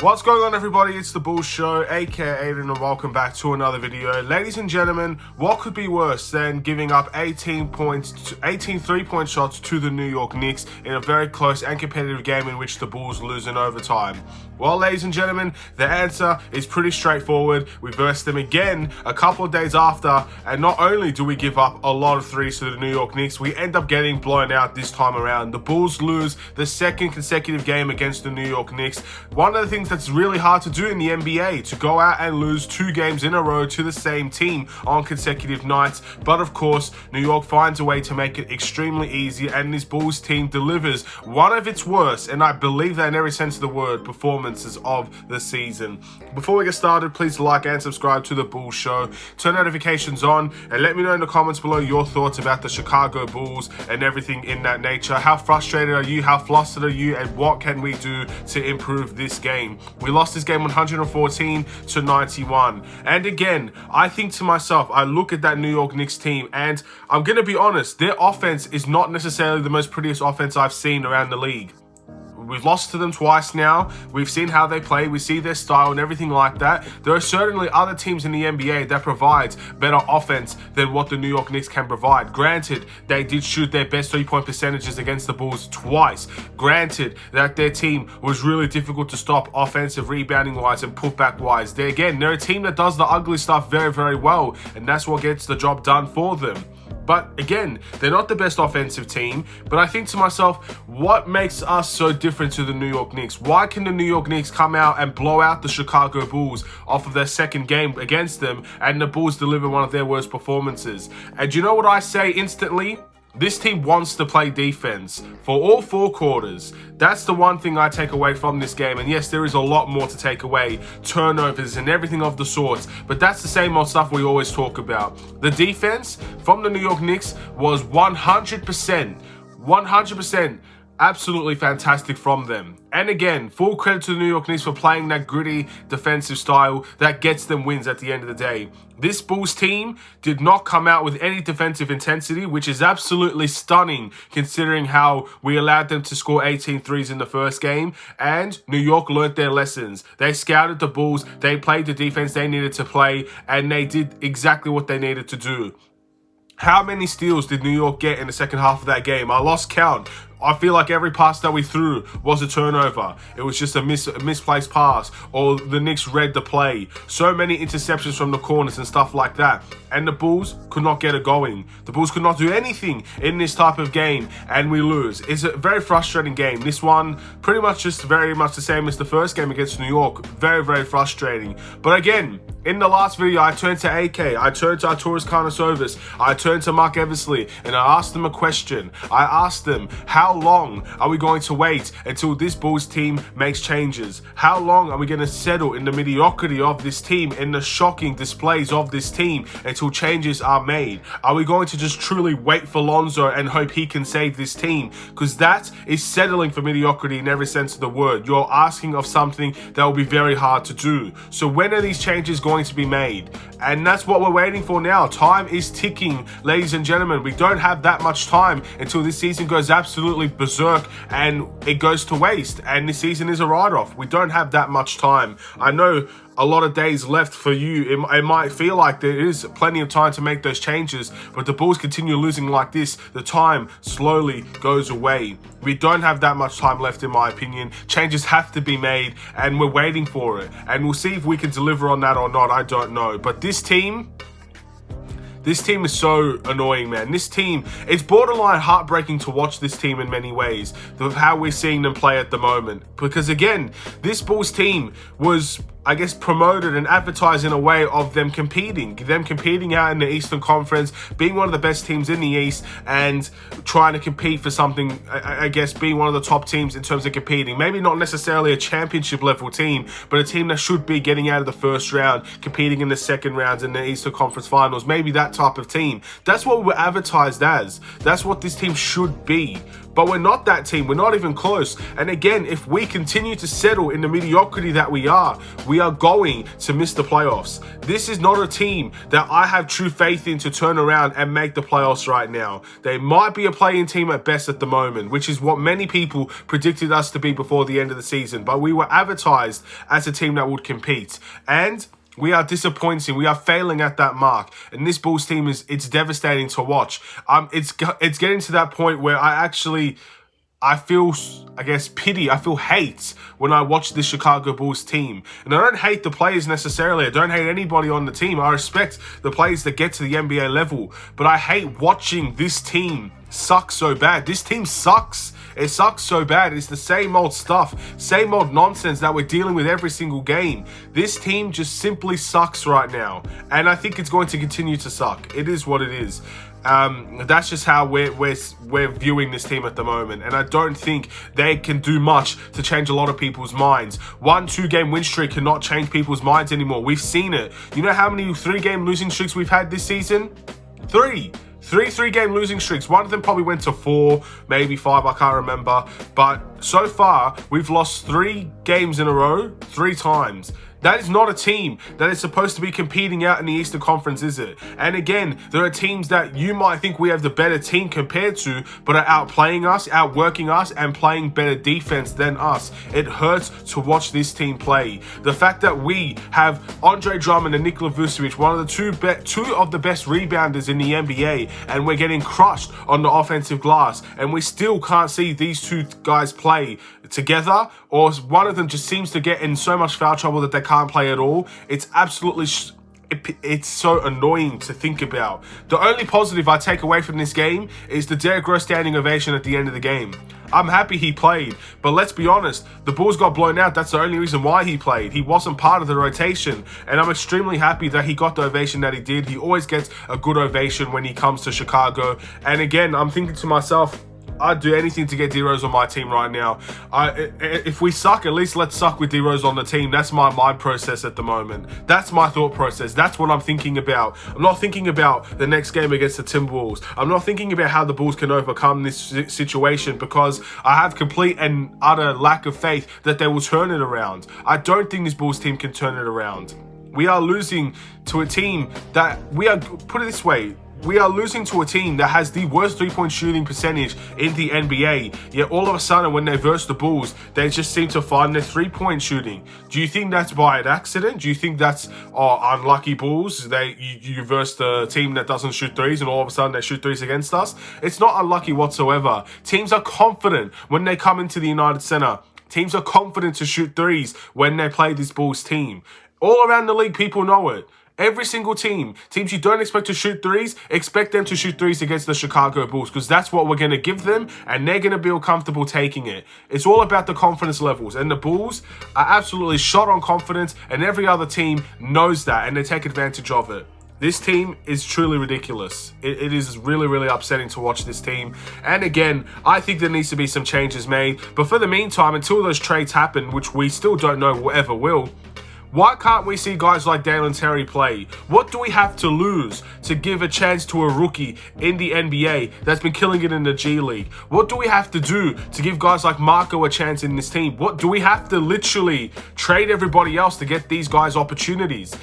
What's going on, everybody? It's the Bulls Show, aka Aiden, and welcome back to another video. Ladies and gentlemen, what could be worse than giving up 18 3-point shots to the New York Knicks in a very close and competitive game in which the Bulls lose in overtime? Well, ladies and gentlemen, the answer is pretty straightforward. We versed them again a couple of days after, and not only do we give up a lot of threes to the New York Knicks, we end up getting blown out this time around. The Bulls lose the second consecutive game against the New York Knicks. One of the things that's really hard to do in the NBA, to go out and lose 2 games in a row to the same team on consecutive nights. But of course, New York finds a way to make it extremely easy, and this Bulls team delivers one of its worst, and I believe that in every sense of the word, performances of the season. Before we get started, please like and subscribe to the Bulls Show, turn notifications on, and let me know in the comments below your thoughts about the Chicago Bulls and everything in that nature. How frustrated are you? How flustered are you? And what can we do to improve this game? We lost this game 114 to 91. And again, I think to myself, I look at that New York Knicks team, and I'm going to be honest, their offense is not necessarily the most prettiest offense I've seen around the league. We've lost to them twice now. We've seen how they play. We see their style and everything like that. There are certainly other teams in the NBA that provides better offense than what the New York Knicks can provide. Granted, they did shoot their best 3-point percentages against the Bulls twice. Granted that their team was really difficult to stop offensive rebounding wise and putback wise. They're a team that does the ugly stuff very, very well, and that's what gets the job done for them. But again, they're not the best offensive team. But I think to myself, what makes us so different to the New York Knicks? Why can the New York Knicks come out and blow out the Chicago Bulls off of their second game against them, and the Bulls deliver one of their worst performances? And you know what I say instantly? This team wants to play defense for all 4 quarters. That's the one thing I take away from this game. And yes, there is a lot more to take away. Turnovers and everything of the sorts. But that's the same old stuff we always talk about. The defense from the New York Knicks was 100%, absolutely fantastic from them. And again, full credit to the New York Knicks for playing that gritty defensive style that gets them wins at the end of the day. This Bulls team did not come out with any defensive intensity, which is absolutely stunning considering how we allowed them to score 18 threes in the first game. And New York learned their lessons. They scouted the Bulls, they played the defense they needed to play, and they did exactly what they needed to do. How many steals did New York get in the second half of that game? I lost count. I feel like every pass that we threw was a turnover. It was just a misplaced pass, or the Knicks read the play. So many interceptions from the corners and stuff like that. And the Bulls could not get it going. The Bulls could not do anything in this type of game, and we lose. It's a very frustrating game. This one, pretty much just very much the same as the first game against New York. Very, very frustrating. But again, in the last video, I turned to AK, I turned to Arturas Karnisovas, I turned to Mark Eversley, and I asked them a question. I asked them, how long are we going to wait until this Bulls team makes changes? How long are we going to settle in the mediocrity of this team, in the shocking displays of this team, until changes are made? Are we going to just truly wait for Lonzo and hope he can save this team? Because that is settling for mediocrity in every sense of the word. You're asking of something that will be very hard to do. So when are these changes going to be made? And that's what we're waiting for now. Time is ticking, ladies and gentlemen. We don't have that much time until this season goes absolutely berserk and it goes to waste, and this season is a write-off. We don't have that much time. I know a lot of days left for you. It might feel like there is plenty of time to make those changes, but the Bulls continue losing like this, the time slowly goes away. We don't have that much time left, in my opinion. Changes have to be made, and we're waiting for it. And we'll see if we can deliver on that or not. I don't know. But this team is so annoying, man. This team, it's borderline heartbreaking to watch this team in many ways, of how we're seeing them play at the moment. Because again, this Bulls team was, I guess, promoted and advertised in a way of them competing out in the Eastern Conference, being one of the best teams in the East, and trying to compete for something, I guess, being one of the top teams in terms of competing. Maybe not necessarily a championship level team, but a team that should be getting out of the first round, competing in the second rounds in the Eastern Conference Finals. Maybe that type of team. That's what we were advertised as. That's what this team should be. but we're not that team. We're not even close. And again, if we continue to settle in the mediocrity that we are going to miss the playoffs. This is not a team that I have true faith in to turn around and make the playoffs right now. They might be a play-in team at best at the moment, which is what many people predicted us to be before the end of the season. But we were advertised as a team that would compete. And we are disappointing. We are failing at that mark. And this Bulls team it's devastating to watch. It's getting to that point where I feel, I guess, pity. I feel hate when I watch this Chicago Bulls team. And I don't hate the players necessarily. I don't hate anybody on the team. I respect the players that get to the NBA level. But I hate watching this team suck so bad. This team sucks. It sucks so bad. It's the same old stuff, same old nonsense that we're dealing with every single game. This team just simply sucks right now. And I think it's going to continue to suck. It is what it is. That's just how we're viewing this team at the moment, and I don't think they can do much to change a lot of people's minds. 1-2 game win streak cannot change people's minds anymore. We've seen it. You know how many 3-game losing streaks we've had this season? 3 3-game losing streaks. One of them probably went to 4, maybe 5, I can't remember. But so far, we've lost 3 games in a row 3 times. That is not a team that is supposed to be competing out in the Eastern Conference, is it? And again, there are teams that you might think we have the better team compared to, but are outplaying us, outworking us, and playing better defense than us. It hurts to watch this team play. The fact that we have Andre Drummond and Nikola Vucevic, one of the two of the best rebounders in the NBA, and we're getting crushed on the offensive glass, and we still can't see these 2 guys play together, or one of them just seems to get in so much foul trouble that they can't play at all. It's absolutely it's so annoying to think about. The only positive I take away from this game is the Derrick Rose standing ovation at the end of the game. I'm happy he played, but let's be honest, the Bulls got blown out. That's the only reason why he played. He wasn't part of the rotation, and I'm extremely happy that he got the ovation that he did. He always gets a good ovation when he comes to Chicago. And again, I'm thinking to myself, I'd do anything to get D-Rose on my team right now. If we suck, at least let's suck with D-Rose on the team. That's my mind process at the moment. That's my thought process. That's what I'm thinking about. I'm not thinking about the next game against the Timberwolves. I'm not thinking about how the Bulls can overcome this situation, because I have complete and utter lack of faith that they will turn it around. I don't think this Bulls team can turn it around. We are losing to a team that put it this way, we are losing to a team that has the worst 3-point shooting percentage in the NBA. Yet all of a sudden, when they verse the Bulls, they just seem to find their 3-point shooting. Do you think that's by an accident? Do you think that's unlucky Bulls? You verse the team that doesn't shoot threes, and all of a sudden they shoot threes against us? It's not unlucky whatsoever. Teams are confident when they come into the United Center. Teams are confident to shoot threes when they play this Bulls team. All around the league, people know it. Every single teams you don't expect to shoot threes, expect them to shoot threes against the Chicago Bulls, because that's what we're going to give them, and they're going to feel comfortable taking it. It's all about the confidence levels, and the Bulls are absolutely shot on confidence, and every other team knows that, and they take advantage of it. This team is truly ridiculous. It is really, really upsetting to watch this team. And again, I think there needs to be some changes made. But for the meantime, until those trades happen, which we still don't know ever will, why can't we see guys like Dalen Terry play? What do we have to lose to give a chance to a rookie in the NBA that's been killing it in the G League? What do we have to do to give guys like Marco a chance in this team? What do we have to literally trade everybody else to get these guys opportunities?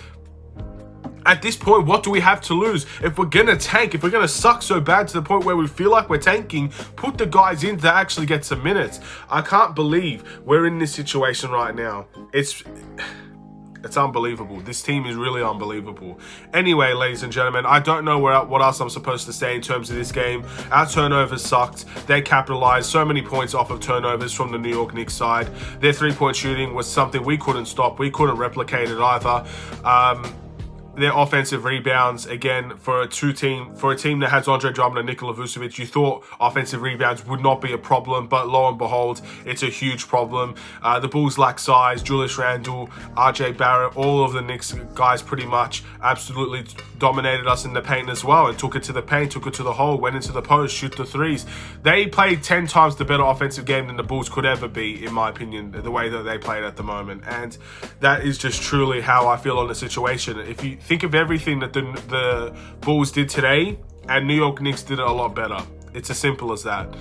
At this point, what do we have to lose? If we're going to tank, if we're going to suck so bad to the point where we feel like we're tanking, put the guys in to actually get some minutes. I can't believe we're in this situation right now. It's unbelievable. This team is really unbelievable. Anyway, ladies and gentlemen, I don't know what else I'm supposed to say in terms of this game. Our turnovers sucked. They capitalized so many points off of turnovers from the New York Knicks side. Their 3-point shooting was something we couldn't stop. We couldn't replicate it either. Their offensive rebounds, again, for a team that has Andre Drummond and Nikola Vucevic, you thought offensive rebounds would not be a problem, but lo and behold, it's a huge problem. The Bulls lack size. Julius Randle, RJ Barrett, all of the Knicks guys pretty much absolutely dominated us in the paint as well, and took it to the paint, took it to the hole, went into the post, shoot the threes. They played 10 times the better offensive game than the Bulls could ever be, in my opinion, the way that they played at the moment. And that is just truly how I feel on the situation. If you think of everything that the Bulls did today, and New York Knicks did it a lot better. It's as simple as that.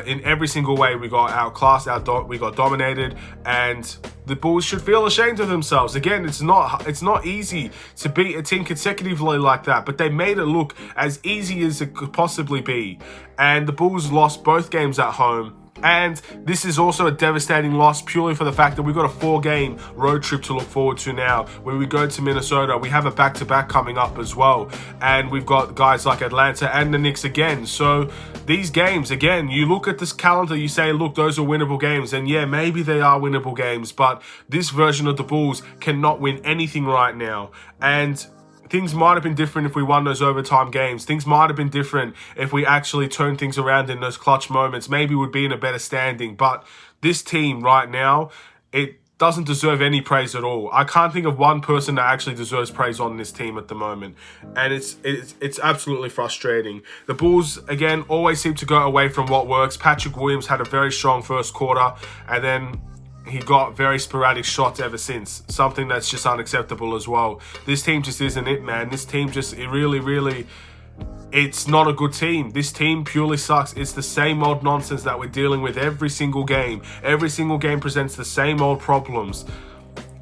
In every single way, we got outclassed, we got dominated, and the Bulls should feel ashamed of themselves. Again, it's not easy to beat a team consecutively like that, but they made it look as easy as it could possibly be. And the Bulls lost both games at home. And this is also a devastating loss purely for the fact that we've got a 4-game road trip to look forward to now, where we go to Minnesota. We have a back-to-back coming up as well. And we've got guys like Atlanta and the Knicks again. So these games, again, you look at this calendar, you say, look, those are winnable games. And yeah, maybe they are winnable games, but this version of the Bulls cannot win anything right now. And things might have been different if we won those overtime games. Things might have been different if we actually turned things around in those clutch moments. Maybe we'd be in a better standing. But this team right now, it doesn't deserve any praise at all. I can't think of one person that actually deserves praise on this team at the moment. And it's absolutely frustrating. The Bulls, again, always seem to go away from what works. Patrick Williams had a very strong first quarter, and then he got very sporadic shots ever since. Something that's just unacceptable as well. This team just isn't it, man. This team just, it's not a good team. This team purely sucks. It's the same old nonsense that we're dealing with every single game. Every single game presents the same old problems.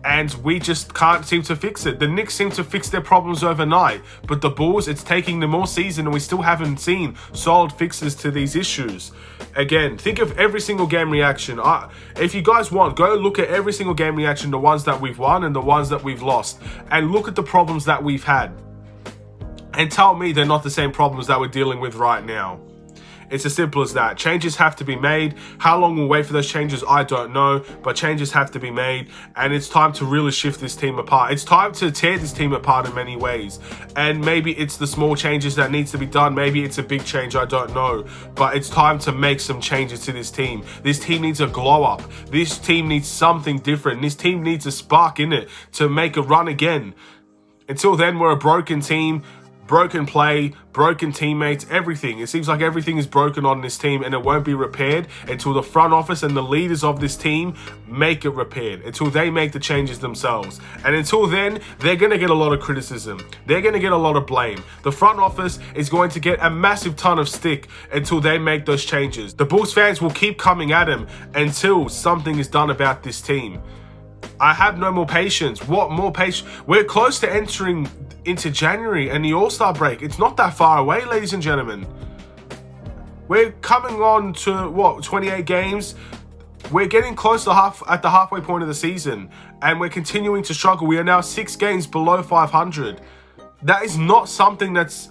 And we just can't seem to fix it. The Knicks seem to fix their problems overnight. But the Bulls, it's taking them all season and we still haven't seen solid fixes to these issues. Again, think of every single game reaction. If you guys want, go look at every single game reaction, the ones that we've won and the ones that we've lost. And look at the problems that we've had. And tell me they're not the same problems that we're dealing with right now. It's as simple as that. Changes have to be made. How long we'll wait for those changes, I don't know. But changes have to be made. And it's time to really shift this team apart. It's time to tear this team apart in many ways. And maybe it's the small changes that needs to be done. Maybe it's a big change, I don't know. But it's time to make some changes to this team. This team needs a glow up. This team needs something different. This team needs a spark in it to make a run again. Until then, we're a broken team. Broken play, broken teammates, everything. It seems like everything is broken on this team and it won't be repaired until the front office and the leaders of this team make it repaired, until they make the changes themselves. And until then, they're going to get a lot of criticism. They're going to get a lot of blame. The front office is going to get a massive ton of stick until they make those changes. The Bulls fans will keep coming at them until something is done about this team. I have no more patience. What more patience? We're close to entering into January and the All-Star break. It's not that far away, ladies and gentlemen. We're coming on to, 28 games? We're getting close to at the halfway point of the season, and we're continuing to struggle. We are now 6 games below 500. That is not something that's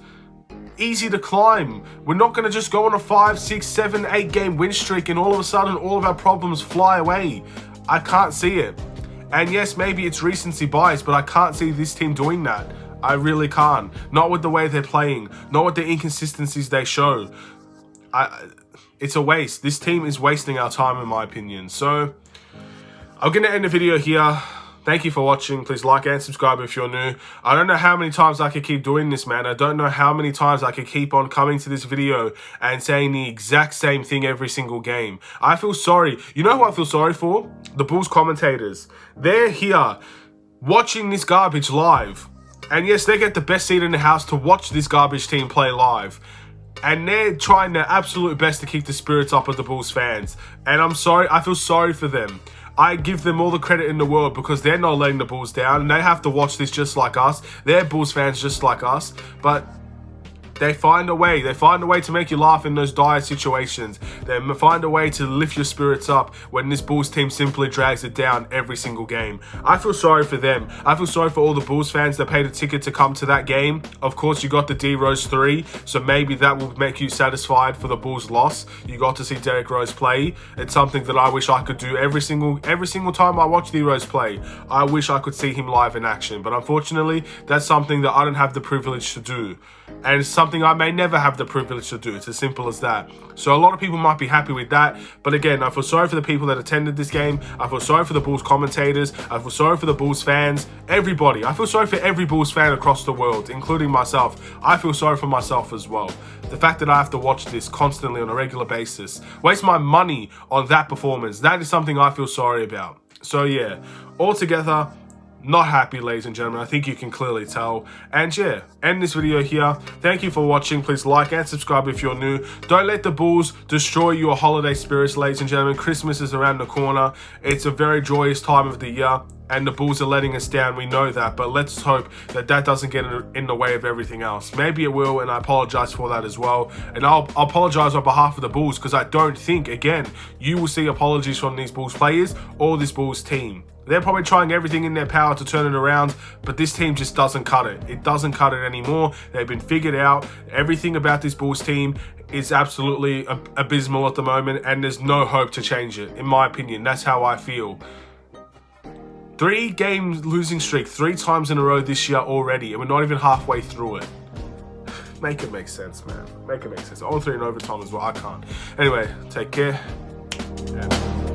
easy to climb. We're not going to just go on a 5, 6, 7, 8 game win streak and all of a sudden all of our problems fly away. I can't see it. And yes, maybe it's recency bias, but I can't see this team doing that. I really can't. Not with the way they're playing. Not with the inconsistencies they show. It's a waste. This team is wasting our time, in my opinion. So, I'm going to end the video here. Thank you for watching. Please like and subscribe if you're new. I don't know how many times I could keep doing this, man. I don't know how many times I could keep on coming to this video and saying the exact same thing every single game. I feel sorry. You know who I feel sorry for? The Bulls commentators. They're here watching this garbage live. And yes, they get the best seat in the house to watch this garbage team play live. And they're trying their absolute best to keep the spirits up of the Bulls fans. And I'm sorry, I feel sorry for them. I give them all the credit in the world because they're not letting the Bulls down. And they have to watch this just like us. They're Bulls fans just like us. But they find a way. They find a way to make you laugh in those dire situations. They find a way to lift your spirits up when this Bulls team simply drags it down every single game. I feel sorry for them. I feel sorry for all the Bulls fans that paid a ticket to come to that game. Of course, you got the D Rose 3, so maybe that will make you satisfied for the Bulls' loss. You got to see Derrick Rose play. It's something that I wish I could do every single time I watch D Rose play. I wish I could see him live in action, but unfortunately, that's something that I don't have the privilege to do. And it's something I may never have the privilege to do. It's as simple as that. So a lot of people might be happy with that. But again, I feel sorry for the people that attended this game. I feel sorry for the Bulls commentators. I feel sorry for the Bulls fans. Everybody. I feel sorry for every Bulls fan across the world, including myself. I feel sorry for myself as well. The fact that I have to watch this constantly on a regular basis, waste my money on that performance, that is something I feel sorry about. So yeah, altogether, Not happy, ladies and gentlemen. I think you can clearly tell. And yeah, end this video here. Thank you for watching. Please like and subscribe if you're new. Don't let the Bulls destroy your holiday spirits, ladies and gentlemen. Christmas is around the corner. It's a very joyous time of the year, and the Bulls are letting us down. We know that, but let's hope that that doesn't get in the way of everything else. Maybe it will, and I apologize for that as well. And I'll apologize on behalf of the Bulls, because I don't think, again, you will see apologies from these Bulls players or this Bulls team. They're probably trying everything in their power to turn it around, but this team just doesn't cut it. It doesn't cut it anymore. They've been figured out. Everything about this Bulls team is absolutely abysmal at the moment, and there's no hope to change it, in my opinion. That's how I feel. 3-game losing streak 3 times in a row this year already, and we're not even halfway through it. Make it make sense, man. Make it make sense. All 3 in overtime as well. I can't. Anyway, take care. And